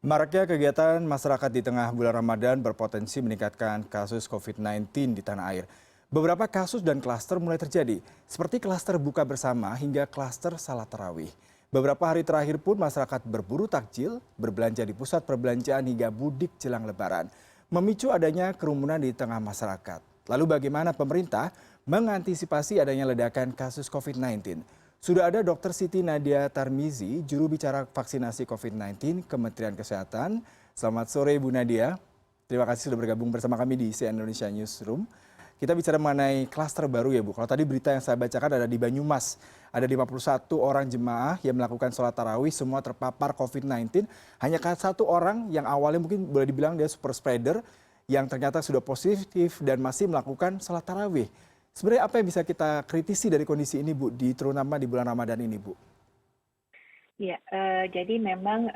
Maraknya kegiatan masyarakat di tengah bulan Ramadan berpotensi meningkatkan kasus COVID-19 di tanah air. Beberapa kasus dan klaster mulai terjadi, seperti klaster buka bersama hingga klaster salat tarawih. Beberapa hari terakhir pun masyarakat berburu takjil, berbelanja di pusat perbelanjaan hingga mudik jelang lebaran, memicu adanya kerumunan di tengah masyarakat. Lalu bagaimana pemerintah mengantisipasi adanya ledakan kasus COVID-19? Sudah ada Dr. Siti Nadia Tarmizi, juru bicara vaksinasi COVID-19 Kementerian Kesehatan. Selamat sore Bu Nadia. Terima kasih sudah bergabung bersama kami di CNN Indonesia Newsroom. Kita bicara mengenai klaster baru ya Bu. Kalau tadi berita yang saya bacakan ada di Banyumas. Ada 51 orang jemaah yang melakukan sholat tarawih semua terpapar COVID-19. Hanya satu orang yang awalnya mungkin boleh dibilang dia super spreader yang ternyata sudah positif dan masih melakukan sholat tarawih. Sebenarnya apa yang bisa kita kritisi dari kondisi ini Bu, terutama di bulan Ramadan ini Bu? Ya, jadi memang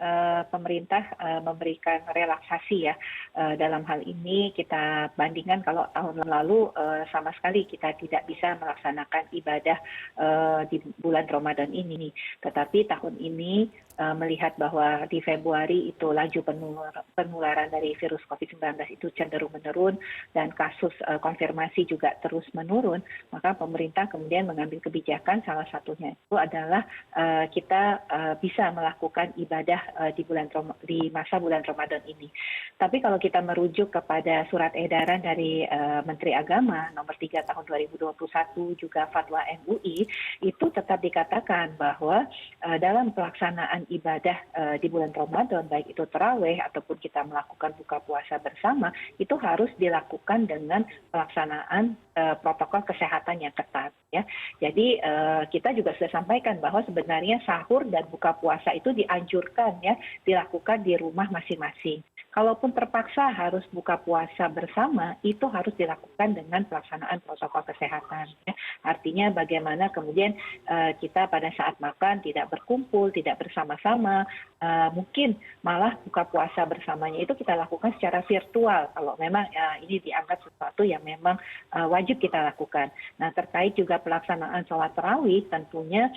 pemerintah memberikan relaksasi ya dalam hal ini kita bandingkan kalau tahun lalu sama sekali kita tidak bisa melaksanakan ibadah di bulan Ramadan ini. Tetapi tahun ini melihat bahwa di Februari itu laju penularan dari virus COVID-19 itu cenderung menurun dan kasus konfirmasi juga terus menurun, maka pemerintah kemudian mengambil kebijakan salah satunya itu adalah kita bisa melakukan ibadah di masa bulan Ramadan ini. Tapi kalau kita merujuk kepada surat edaran dari Menteri Agama nomor 3 tahun 2021 juga fatwa MUI itu tetap dikatakan bahwa dalam pelaksanaan ibadah di bulan Ramadan baik itu tarawih ataupun kita melakukan buka puasa bersama itu harus dilakukan dengan pelaksanaan protokol kesehatan yang ketat ya. Jadi kita juga sudah sampaikan bahwa sebenarnya sahur dan buka puasa itu dianjurkan ya dilakukan di rumah masing-masing. Kalaupun terpaksa harus buka puasa bersama, itu harus dilakukan dengan pelaksanaan protokol kesehatan. Ya. Artinya bagaimana kemudian kita pada saat makan tidak berkumpul, tidak bersama-sama, mungkin malah buka puasa bersamanya itu kita lakukan secara virtual. Kalau memang ini dianggap sesuatu yang memang wajib kita lakukan. Nah terkait juga pelaksanaan sholat tarawih, tentunya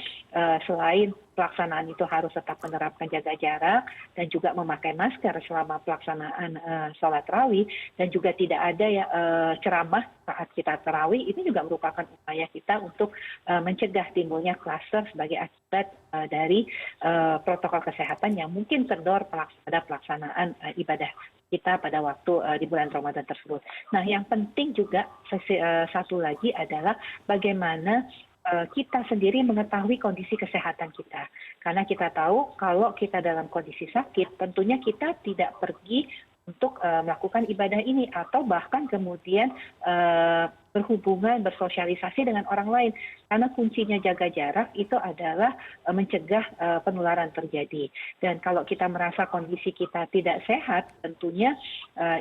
selain pelaksanaan itu harus tetap menerapkan jaga jarak dan juga memakai masker selama pelaksanaan sholat tarawih dan juga tidak ada ceramah saat kita tarawih. Ini juga merupakan upaya kita untuk mencegah timbulnya klaster sebagai akibat dari protokol kesehatan yang mungkin kendor pada pelaksanaan ibadah kita pada waktu di bulan Ramadan tersebut. Nah yang penting juga satu lagi adalah bagaimana kita sendiri mengetahui kondisi kesehatan kita. Karena kita tahu kalau kita dalam kondisi sakit, tentunya kita tidak pergi untuk melakukan ibadah ini atau bahkan kemudian berhubungan, bersosialisasi dengan orang lain. Karena kuncinya jaga jarak itu adalah mencegah penularan terjadi. Dan kalau kita merasa kondisi kita tidak sehat, tentunya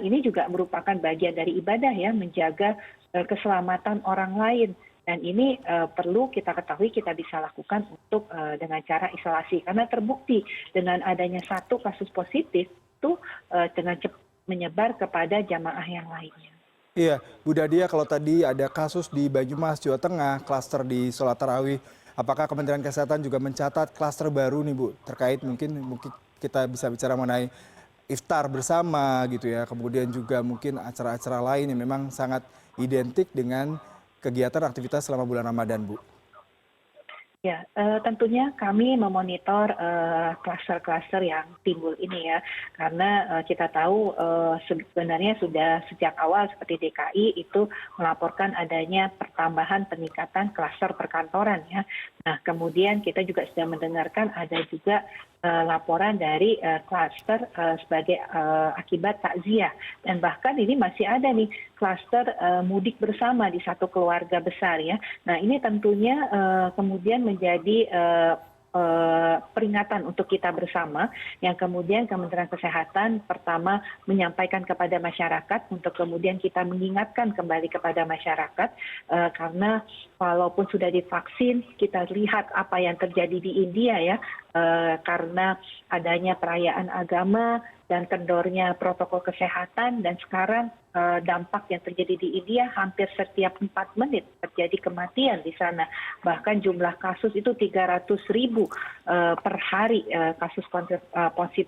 ini juga merupakan bagian dari ibadah ya, menjaga keselamatan orang lain. Dan ini perlu kita ketahui kita bisa lakukan untuk dengan cara isolasi. Karena terbukti dengan adanya satu kasus positif itu dengan cepat menyebar kepada jamaah yang lainnya. Iya, Bu Nadia kalau tadi ada kasus di Banyumas, Jawa Tengah, klaster di sholat tarawih, apakah Kementerian Kesehatan juga mencatat klaster baru nih Bu, terkait mungkin kita bisa bicara mengenai iftar bersama gitu ya, kemudian juga mungkin acara-acara lain yang memang sangat identik dengan kegiatan aktivitas selama bulan Ramadan, Bu? Ya, tentunya kami memonitor kluster-kluster yang timbul ini ya, karena kita tahu sebenarnya sudah sejak awal seperti DKI itu melaporkan adanya pertambahan peningkatan kluster perkantoran ya. Nah, kemudian kita juga sudah mendengarkan ada juga laporan dari kluster sebagai akibat takziah dan bahkan ini masih ada nih kluster mudik bersama di satu keluarga besar ya. Nah ini tentunya kemudian menjadi peringatan untuk kita bersama yang kemudian Kementerian Kesehatan pertama menyampaikan kepada masyarakat untuk kemudian kita mengingatkan kembali kepada masyarakat karena walaupun sudah divaksin kita lihat apa yang terjadi di India ya karena adanya perayaan agama dan kendornya protokol kesehatan, dan sekarang dampak yang terjadi di India hampir setiap 4 menit terjadi kematian di sana. Bahkan jumlah kasus itu 300.000 per hari kasus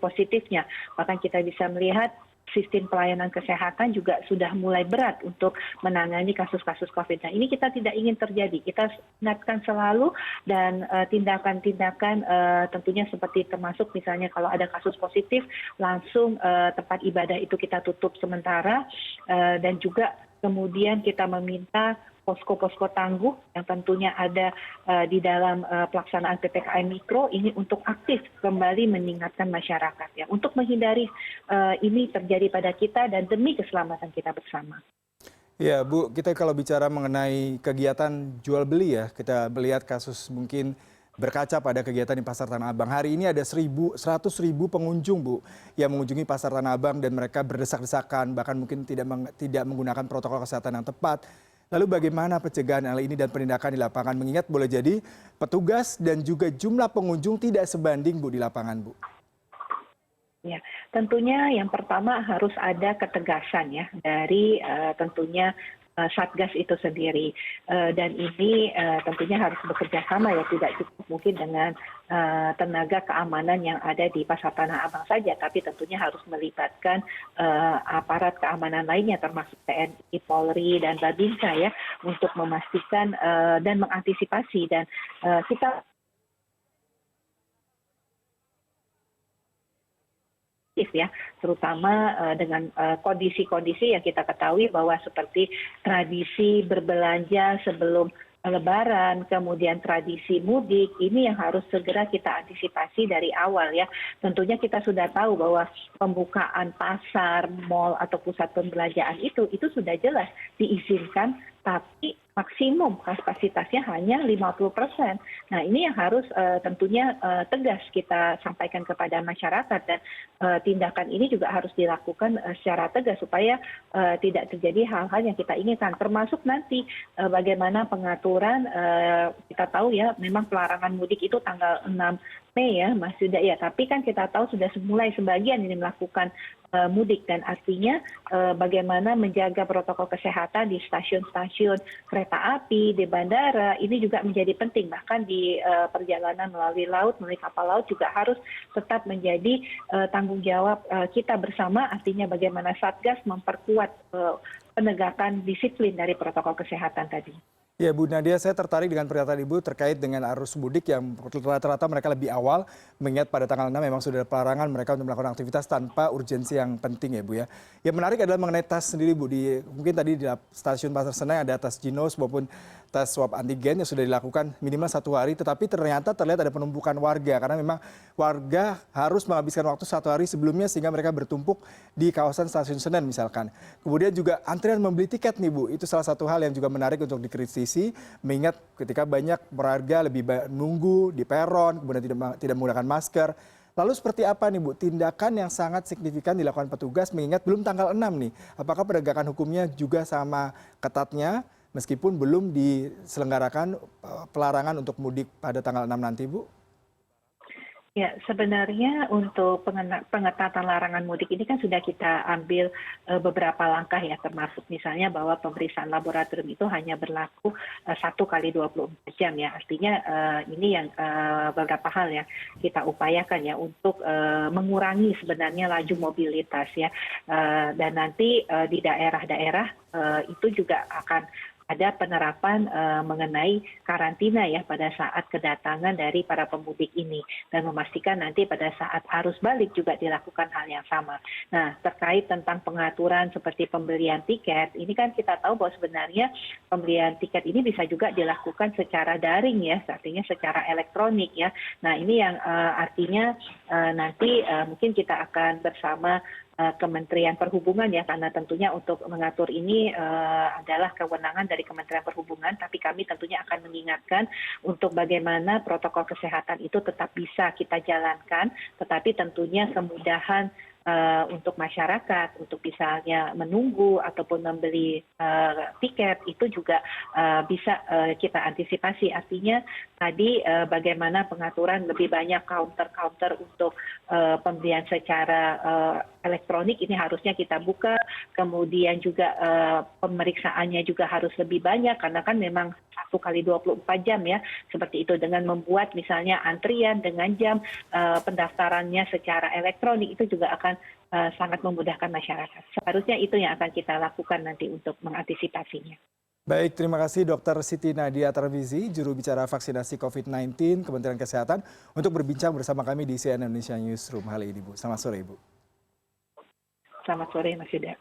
positifnya. Bahkan kita bisa melihat sistem pelayanan kesehatan juga sudah mulai berat untuk menangani kasus-kasus COVID. Nah, ini kita tidak ingin terjadi. Kita ingatkan selalu, dan tindakan-tindakan tentunya seperti termasuk misalnya kalau ada kasus positif, langsung tempat ibadah itu kita tutup sementara, dan juga kemudian kita meminta posko-posko tangguh yang tentunya ada di dalam pelaksanaan PPKM Mikro ini untuk aktif kembali mengingatkan masyarakat ya, untuk menghindari ini terjadi pada kita dan demi keselamatan kita bersama. Ya Bu, kita kalau bicara mengenai kegiatan jual beli ya, kita melihat kasus mungkin berkaca pada kegiatan di Pasar Tanah Abang. Hari ini ada 100.000 pengunjung Bu yang mengunjungi Pasar Tanah Abang dan mereka berdesak-desakan, bahkan mungkin tidak menggunakan protokol kesehatan yang tepat. Lalu bagaimana pencegahan hal ini dan penindakan di lapangan, mengingat boleh jadi petugas dan juga jumlah pengunjung tidak sebanding Bu di lapangan Bu? Ya, tentunya yang pertama harus ada ketegasan ya dari tentunya Satgas itu sendiri, dan ini tentunya harus bekerja sama ya, tidak cukup mungkin dengan tenaga keamanan yang ada di Pasar Tanah Abang saja, tapi tentunya harus melibatkan aparat keamanan lainnya termasuk TNI, Polri, dan Babinsa ya, untuk memastikan dan mengantisipasi, dan kita ya, terutama dengan kondisi-kondisi yang kita ketahui bahwa seperti tradisi berbelanja sebelum Lebaran, kemudian tradisi mudik, ini yang harus segera kita antisipasi dari awal ya. Tentunya kita sudah tahu bahwa pembukaan pasar, mal atau pusat pembelanjaan itu sudah jelas diizinkan, tapi maksimum kapasitasnya hanya 50%. Nah, ini yang harus tentunya tegas kita sampaikan kepada masyarakat, dan tindakan ini juga harus dilakukan secara tegas supaya tidak terjadi hal-hal yang kita inginkan, termasuk nanti bagaimana pengaturan. Kita tahu ya, memang pelarangan mudik itu tanggal 6 Mei ya Mas Yuda ya, tapi kan kita tahu sudah mulai sebagian ini melakukan mudik, dan artinya bagaimana menjaga protokol kesehatan di stasiun-stasiun kereta api, di bandara, ini juga menjadi penting. Bahkan di perjalanan melalui laut, melalui kapal laut juga harus tetap menjadi tanggung jawab kita bersama, artinya bagaimana Satgas memperkuat penegakan disiplin dari protokol kesehatan tadi. Ya Bu Nadia, saya tertarik dengan pernyataan Ibu terkait dengan arus mudik yang rata-rata mereka lebih awal, mengingat pada tanggal 6 memang sudah ada pelarangan mereka untuk melakukan aktivitas tanpa urgensi yang penting ya Bu ya. Yang menarik adalah mengenai tes sendiri Bu, mungkin tadi di stasiun Pasar Senen ada tes Ginos maupun tes swab antigen yang sudah dilakukan minimal 1 hari, tetapi ternyata terlihat ada penumpukan warga karena memang warga harus menghabiskan waktu 1 hari sebelumnya sehingga mereka bertumpuk di kawasan stasiun Senen misalkan. Kemudian juga antrian membeli tiket nih Bu, itu salah satu hal yang juga menarik untuk dikritisi, mengingat ketika banyak warga lebih nunggu di peron, kemudian tidak menggunakan masker. Lalu seperti apa nih Bu tindakan yang sangat signifikan dilakukan petugas, mengingat belum tanggal 6 nih. Apakah penegakan hukumnya juga sama ketatnya meskipun belum diselenggarakan pelarangan untuk mudik pada tanggal 6 nanti Bu? Ya, sebenarnya untuk pengetatan larangan mudik ini kan sudah kita ambil beberapa langkah ya, termasuk misalnya bahwa pemeriksaan laboratorium itu hanya berlaku 1 kali 24 jam ya. Artinya ini yang beberapa hal yang kita upayakan ya untuk mengurangi sebenarnya laju mobilitas ya. Dan nanti di daerah-daerah itu juga akan ada penerapan mengenai karantina ya pada saat kedatangan dari para pemudik ini, dan memastikan nanti pada saat arus balik juga dilakukan hal yang sama. Nah, terkait tentang pengaturan seperti pembelian tiket, ini kan kita tahu bahwa sebenarnya pembelian tiket ini bisa juga dilakukan secara daring ya, artinya secara elektronik ya. Nah, ini yang artinya nanti mungkin kita akan bersama Kementerian Perhubungan ya, karena tentunya untuk mengatur ini adalah kewenangan dari Kementerian Perhubungan, tapi kami tentunya akan mengingatkan untuk bagaimana protokol kesehatan itu tetap bisa kita jalankan, tetapi tentunya kemudahan untuk masyarakat untuk misalnya menunggu ataupun membeli tiket itu juga bisa kita antisipasi. Artinya tadi bagaimana pengaturan lebih banyak counter-counter untuk pembelian secara elektronik ini harusnya kita buka, kemudian juga pemeriksaannya juga harus lebih banyak karena kan memang 1 kali 24 jam ya, seperti itu dengan membuat misalnya antrian dengan jam pendaftarannya secara elektronik itu juga akan sangat memudahkan masyarakat. Seharusnya itu yang akan kita lakukan nanti untuk mengantisipasinya. Baik, terima kasih Dr. Siti Nadia Tarmizi, juru bicara vaksinasi COVID-19 Kementerian Kesehatan, untuk berbincang bersama kami di CNN Indonesia Newsroom kali ini, Bu. Selamat sore, Ibu. Selamat sore, Mas Yuda.